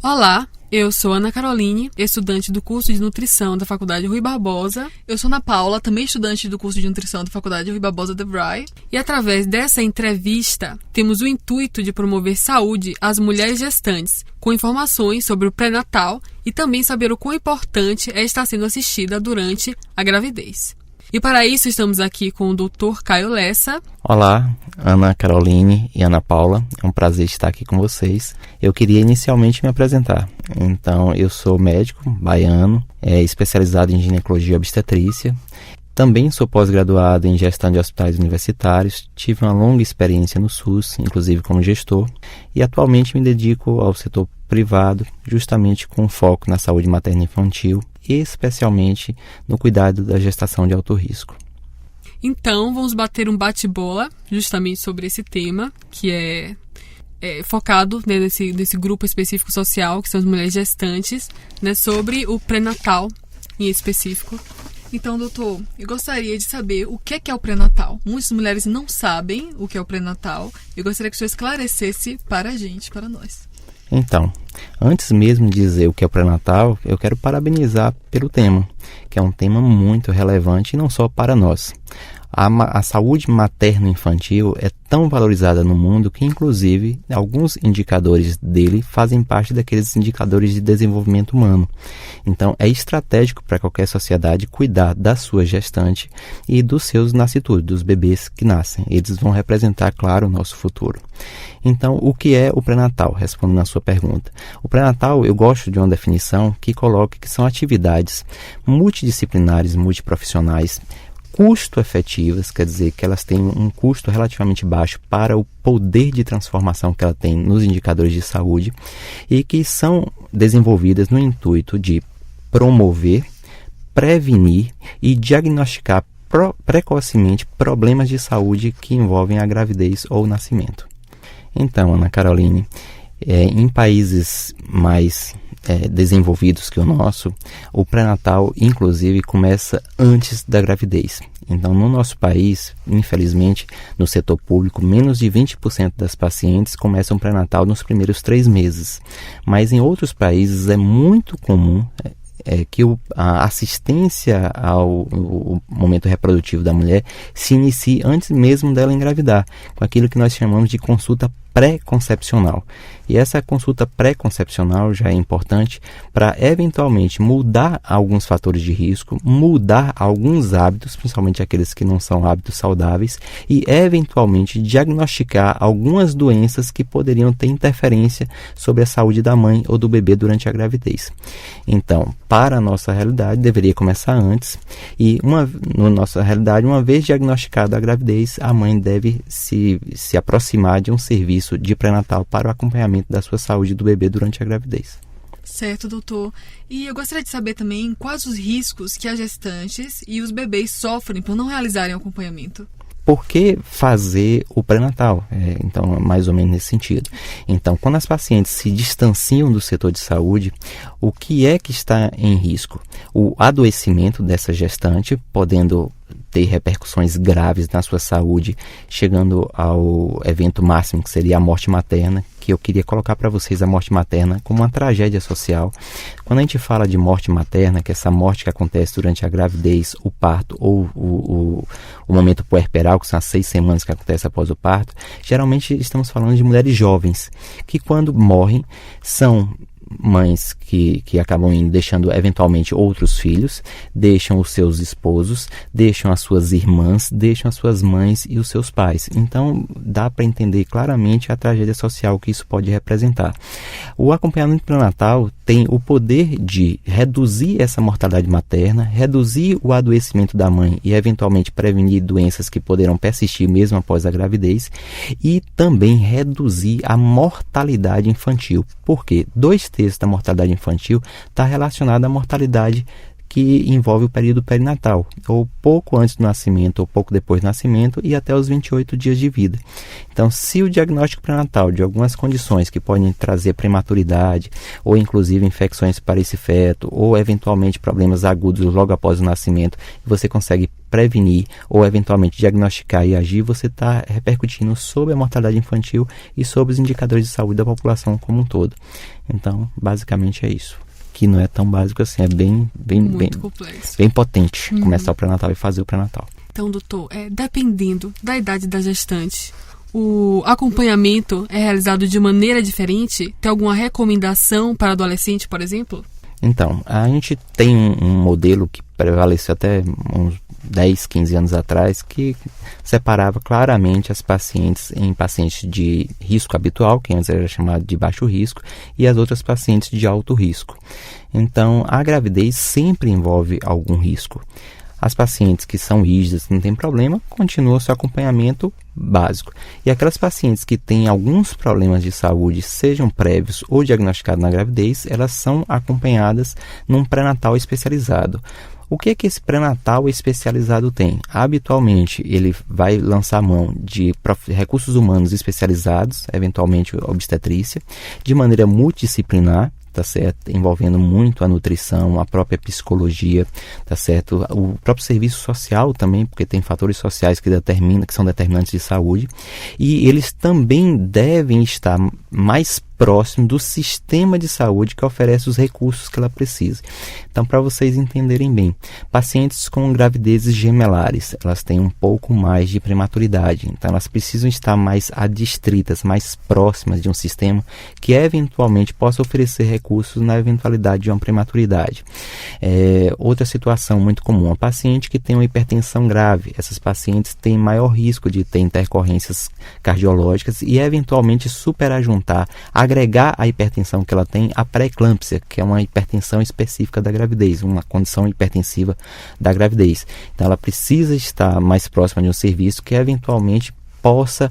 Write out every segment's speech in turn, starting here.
Olá, eu sou Ana Caroline, estudante do curso de Nutrição da Faculdade Rui Barbosa. Eu sou Ana Paula, também estudante do curso de Nutrição da Faculdade Rui Barbosa DeVry. E através dessa entrevista, temos o intuito de promover saúde às mulheres gestantes, com informações sobre o pré-natal e também saber o quão importante é estar sendo assistida durante a gravidez. E para isso estamos aqui com o Dr. Caio Lessa. Olá, Ana Caroline e Ana Paula, é um prazer estar aqui com vocês. Eu queria inicialmente me apresentar. Então, eu sou médico baiano, especializado em ginecologia e obstetrícia. Também sou pós-graduado em gestão de hospitais universitários, tive uma longa experiência no SUS, inclusive como gestor, e atualmente me dedico ao setor privado, justamente com foco na saúde materna e infantil, e especialmente no cuidado da gestação de alto risco. Então, vamos bater um bate-bola justamente sobre esse tema, que é focado, né, nesse grupo específico social, que são as mulheres gestantes, né, sobre o pré-natal em específico. Então, doutor, eu gostaria de saber o que é o pré-natal. Muitas mulheres não sabem o que é o pré-natal. Eu gostaria que o senhor esclarecesse para a gente, para nós. Então, antes mesmo de dizer o que é o pré-natal, eu quero parabenizar pelo tema, que é um tema muito relevante e não só para nós. A saúde materno-infantil é tão valorizada no mundo que, inclusive, alguns indicadores dele fazem parte daqueles indicadores de desenvolvimento humano. Então, é estratégico para qualquer sociedade cuidar da sua gestante e dos seus nascituros, dos bebês que nascem. Eles vão representar, claro, o nosso futuro. Então, o que é o pré-natal? Respondendo à sua pergunta. O pré-natal, eu gosto de uma definição que coloca que são atividades multidisciplinares, multiprofissionais, custo-efetivas, quer dizer que elas têm um custo relativamente baixo para o poder de transformação que ela tem nos indicadores de saúde e que são desenvolvidas no intuito de promover, prevenir e diagnosticar precocemente problemas de saúde que envolvem a gravidez ou o nascimento. Então, Ana Caroline, em países mais desenvolvidos que o nosso, o pré-natal, inclusive, começa antes da gravidez. Então, no nosso país, infelizmente, no setor público, menos de 20% das pacientes começam o pré-natal nos primeiros 3 meses. Mas em outros países é muito comum que a assistência ao momento reprodutivo da mulher se inicie antes mesmo dela engravidar, com aquilo que nós chamamos de consulta pré-concepcional. E essa consulta pré-concepcional já é importante para eventualmente mudar alguns fatores de risco, mudar alguns hábitos, principalmente aqueles que não são hábitos saudáveis, e eventualmente diagnosticar algumas doenças que poderiam ter interferência sobre a saúde da mãe ou do bebê durante a gravidez. Então, para a nossa realidade, deveria começar antes, e na nossa realidade, uma vez diagnosticada a gravidez, a mãe deve se aproximar de um serviço de pré-natal para o acompanhamento da sua saúde do bebê durante a gravidez. Certo, doutor. E eu gostaria de saber também quais os riscos que as gestantes e os bebês sofrem por não realizarem o acompanhamento. Por que fazer o pré-natal? Então, mais ou menos nesse sentido. Então, quando as pacientes se distanciam do setor de saúde, o que é que está em risco? O adoecimento dessa gestante, podendo ter repercussões graves na sua saúde, chegando ao evento máximo, que seria a morte materna, que eu queria colocar para vocês a morte materna como uma tragédia social. Quando a gente fala de morte materna, que é essa morte que acontece durante a gravidez, o parto ou o momento puerperal, que são as 6 semanas que acontece após o parto, geralmente estamos falando de mulheres jovens, que quando morrem são mães que acabam deixando eventualmente outros filhos, deixam os seus esposos, deixam as suas irmãs, deixam as suas mães e os seus pais. Então dá para entender claramente a tragédia social que isso pode representar. O acompanhamento pré-natal tem o poder de reduzir essa mortalidade materna, reduzir o adoecimento da mãe e eventualmente prevenir doenças que poderão persistir mesmo após a gravidez e também reduzir a mortalidade infantil. Por quê? 2/3 da mortalidade infantil está relacionada à mortalidade que envolve o período perinatal, ou pouco antes do nascimento, ou pouco depois do nascimento, e até os 28 dias de vida. Então, se o diagnóstico pré-natal de algumas condições que podem trazer prematuridade, ou inclusive infecções para esse feto, ou eventualmente problemas agudos logo após o nascimento, você consegue prevenir ou eventualmente diagnosticar e agir, você está repercutindo sobre a mortalidade infantil e sobre os indicadores de saúde da população como um todo. Então, basicamente é isso. Que não é tão básico assim, é bem complexo. Bem potente começar o pré-natal e fazer o pré-natal. Então, doutor, dependendo da idade da gestante, o acompanhamento é realizado de maneira diferente? Tem alguma recomendação para adolescente, por exemplo? Então, a gente tem um modelo que prevaleceu até uns 10, 15 anos atrás, que separava claramente as pacientes em pacientes de risco habitual, que antes era chamado de baixo risco, e as outras pacientes de alto risco. Então, a gravidez sempre envolve algum risco. As pacientes que são rígidas, não tem problema, continua seu acompanhamento básico. E aquelas pacientes que têm alguns problemas de saúde, sejam prévios ou diagnosticados na gravidez, elas são acompanhadas num pré-natal especializado. O que é que esse pré-natal especializado tem? Habitualmente, ele vai lançar mão de recursos humanos especializados, eventualmente obstetrícia, de maneira multidisciplinar, tá certo? Envolvendo muito a nutrição, a própria psicologia, tá certo? O próprio serviço social também, porque tem fatores sociais que são determinantes de saúde, e eles também devem estar mais próximo do sistema de saúde que oferece os recursos que ela precisa. Então, para vocês entenderem bem, pacientes com gravidezes gemelares, elas têm um pouco mais de prematuridade, então elas precisam estar mais adstritas, mais próximas de um sistema que eventualmente possa oferecer recursos na eventualidade de uma prematuridade. Outra situação muito comum, a paciente que tem uma hipertensão grave, essas pacientes têm maior risco de ter intercorrências cardiológicas e eventualmente superajuntar, agregar a hipertensão que ela tem à pré-eclâmpsia, que é uma hipertensão específica da gravidez, uma condição hipertensiva da gravidez. Então ela precisa estar mais próxima de um serviço que eventualmente possa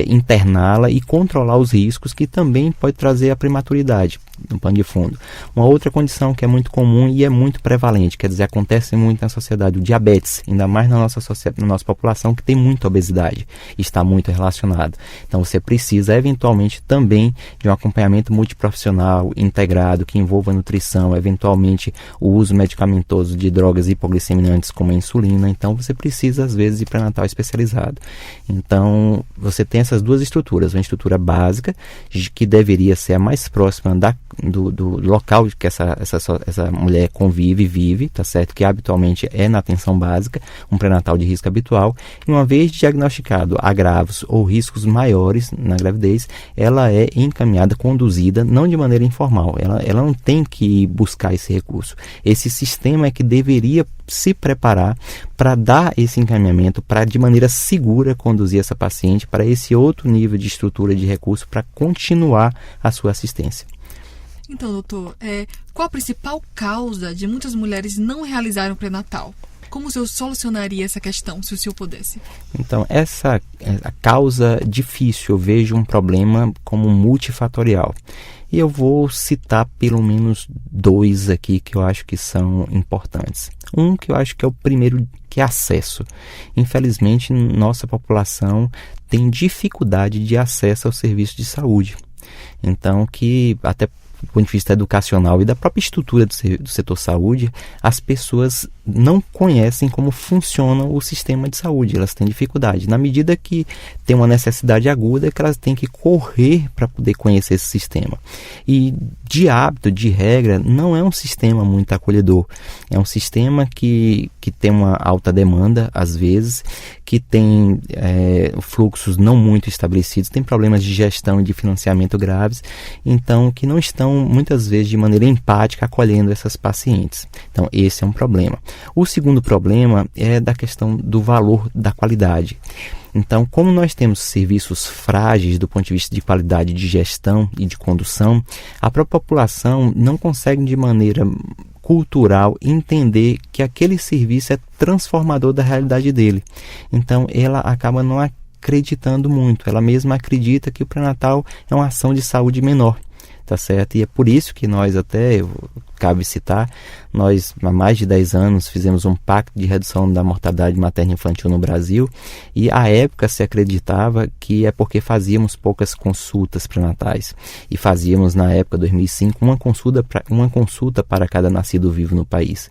interná-la e controlar os riscos que também pode trazer a prematuridade no pano de fundo. Uma outra condição que é muito comum e é muito prevalente, quer dizer, acontece muito na sociedade, o diabetes, ainda mais na nossa população que tem muita obesidade, está muito relacionado. Então você precisa eventualmente também de um acompanhamento multiprofissional integrado que envolva nutrição, eventualmente o uso medicamentoso de drogas hipoglicemiantes como a insulina. Então você precisa às vezes de pré-natal especializado. Então você tem essas duas estruturas, uma estrutura básica que deveria ser a mais próxima do local que essa mulher convive e vive, tá certo? Que habitualmente é na atenção básica, um pré-natal de risco habitual, e uma vez diagnosticado agravos ou riscos maiores na gravidez, ela é encaminhada, conduzida, não de maneira informal, ela não tem que buscar esse recurso. Esse sistema é que deveria se preparar para dar esse encaminhamento, para de maneira segura conduzir essa paciente para esse outro nível de estrutura de recurso para continuar a sua assistência. Então, doutor, qual a principal causa de muitas mulheres não realizarem o pré-natal? Como o senhor solucionaria essa questão, se o senhor pudesse? Então, a causa difícil, eu vejo um problema como multifatorial. E eu vou citar pelo menos 2 aqui que eu acho que são importantes. Um que eu acho que é o primeiro, que é acesso. Infelizmente, nossa população tem dificuldade de acesso ao serviço de saúde. Então, que até do ponto de vista educacional e da própria estrutura do setor saúde, as pessoas não conhecem como funciona o sistema de saúde, elas têm dificuldade. Na medida que tem uma necessidade aguda, que elas têm que correr para poder conhecer esse sistema. E de hábito, de regra, não é um sistema muito acolhedor. É um sistema que tem uma alta demanda, às vezes, que tem fluxos não muito estabelecidos, tem problemas de gestão e de financiamento graves, então que não estão muitas vezes de maneira empática acolhendo essas pacientes. Então esse é um problema. O segundo problema é da questão do valor da qualidade. Então, como nós temos serviços frágeis do ponto de vista de qualidade de gestão e de condução, a própria população não consegue de maneira cultural entender que aquele serviço é transformador da realidade dele. Então, ela acaba não acreditando muito. Ela mesma acredita que o pré-natal é uma ação de saúde menor. tá certo? E é por isso que nós cabe citar, nós há mais de 10 anos fizemos um pacto de redução da mortalidade materna infantil no Brasil, e à época se acreditava que é porque fazíamos poucas consultas pré-natais, e fazíamos na época, 2005, uma consulta para cada nascido vivo no país.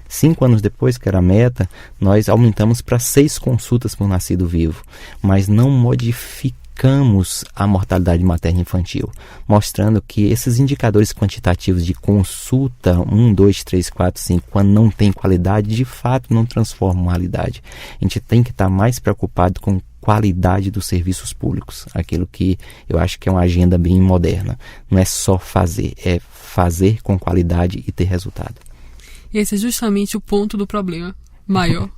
5 anos depois, que era a meta, nós aumentamos para 6 consultas por nascido vivo, mas não modificamos a mortalidade materna infantil, mostrando que esses indicadores quantitativos de consulta 1, 2, 3, 4, 5, quando não tem qualidade, de fato não transformam a realidade. A gente tem que estar mais preocupado com qualidade dos serviços públicos, aquilo que eu acho que é uma agenda bem moderna. Não é só fazer, é fazer com qualidade e ter resultado. Esse é justamente o ponto do problema maior.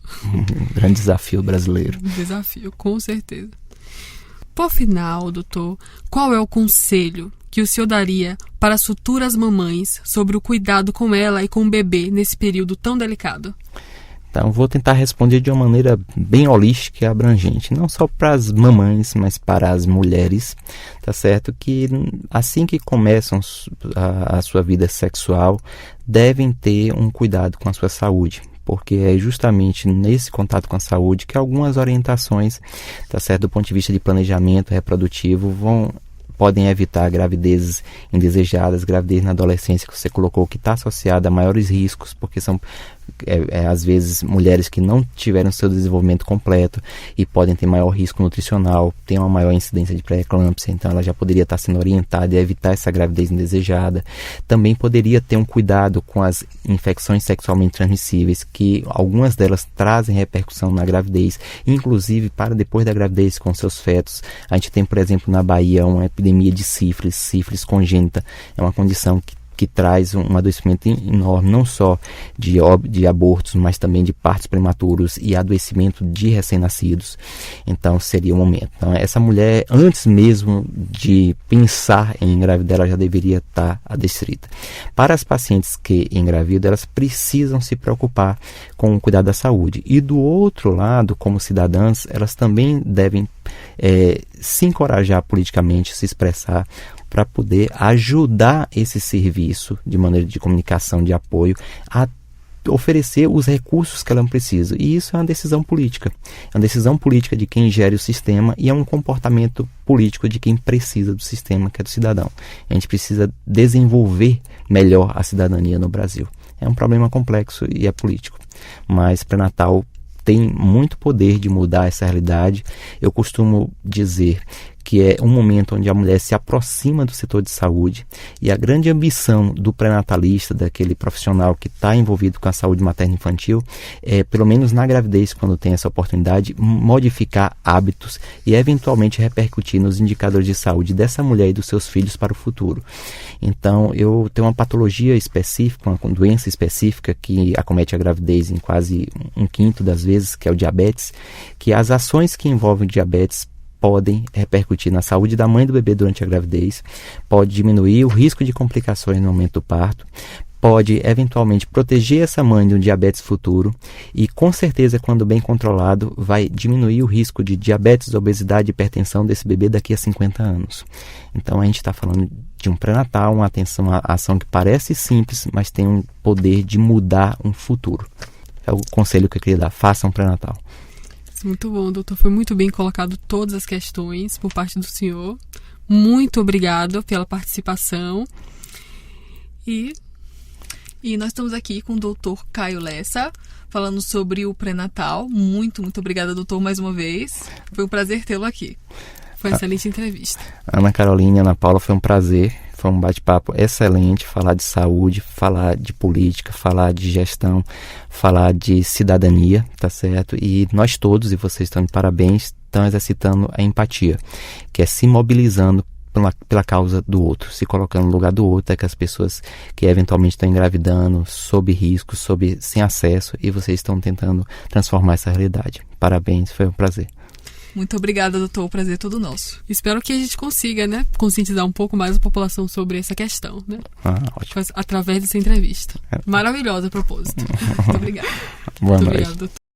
Grande desafio brasileiro. Desafio, com certeza. Por final, doutor, qual é o conselho que o senhor daria para as futuras mamães sobre o cuidado com ela e com o bebê nesse período tão delicado? Então, vou tentar responder de uma maneira bem holística e abrangente, não só para as mamães, mas para as mulheres, tá certo? Que assim que começam a sua vida sexual, devem ter um cuidado com a sua saúde, porque é justamente nesse contato com a saúde que algumas orientações, tá certo, do ponto de vista de planejamento reprodutivo, podem evitar gravidezes indesejadas, gravidez na adolescência que você colocou, que está associada a maiores riscos, porque são às vezes mulheres que não tiveram seu desenvolvimento completo e podem ter maior risco nutricional, tem uma maior incidência de pré-eclâmpsia, então ela já poderia estar sendo orientada a evitar essa gravidez indesejada. Também poderia ter um cuidado com as infecções sexualmente transmissíveis, que algumas delas trazem repercussão na gravidez, inclusive para depois da gravidez com seus fetos. A gente tem, por exemplo, na Bahia uma epidemia de sífilis congênita, é uma condição que traz um adoecimento enorme, não só de abortos, mas também de partos prematuros e adoecimento de recém-nascidos. Então, seria o momento. Então, essa mulher, antes mesmo de pensar em engravidar, ela já deveria estar adstrita. Para as pacientes que engravidam, elas precisam se preocupar com o cuidado da saúde. E do outro lado, como cidadãs, elas também devem se encorajar politicamente, se expressar, para poder ajudar esse serviço de maneira de comunicação, de apoio, a oferecer os recursos que ela precisa. E isso é uma decisão política. É uma decisão política de quem gere o sistema e é um comportamento político de quem precisa do sistema, que é do cidadão. A gente precisa desenvolver melhor a cidadania no Brasil. É um problema complexo e é político. Mas pré-natal tem muito poder de mudar essa realidade. Eu costumo dizer que é um momento onde a mulher se aproxima do setor de saúde, e a grande ambição do pré-natalista, daquele profissional que está envolvido com a saúde materna infantil, é, pelo menos na gravidez, quando tem essa oportunidade, modificar hábitos e eventualmente repercutir nos indicadores de saúde dessa mulher e dos seus filhos para o futuro. Então, eu tenho uma patologia específica, uma doença específica que acomete a gravidez em quase 1/5 das vezes, que é o diabetes, que as ações que envolvem o diabetes podem repercutir na saúde da mãe e do bebê durante a gravidez, pode diminuir o risco de complicações no momento do parto, pode eventualmente proteger essa mãe de um diabetes futuro e, com certeza, quando bem controlado, vai diminuir o risco de diabetes, obesidade e hipertensão desse bebê daqui a 50 anos. Então, a gente está falando de um pré-natal, uma ação que parece simples, mas tem um poder de mudar um futuro. É o conselho que eu queria dar: faça um pré-natal. Muito bom, doutor. Foi muito bem colocado todas as questões por parte do senhor. Muito obrigado pela participação. E nós estamos aqui com o doutor Caio Lessa, falando sobre o pré-natal. Muito obrigada, doutor, mais uma vez. Foi um prazer tê-lo aqui. Foi uma excelente entrevista. Ana Carolina e Ana Paula, foi um prazer. Foi um bate-papo excelente, falar de saúde, falar de política, falar de gestão, falar de cidadania, tá certo? E nós todos, e vocês estão de parabéns, estão exercitando a empatia, que é se mobilizando pela causa do outro, se colocando no lugar do outro, que as pessoas que eventualmente estão engravidando, sob risco, sem acesso, e vocês estão tentando transformar essa realidade. Parabéns, foi um prazer. Muito obrigada, doutor. O prazer é todo nosso. Espero que a gente consiga, conscientizar um pouco mais a população sobre essa questão, Ótimo. Através dessa entrevista. Maravilhosa a propósito. Muito obrigada. Boa noite. Obrigada, doutor.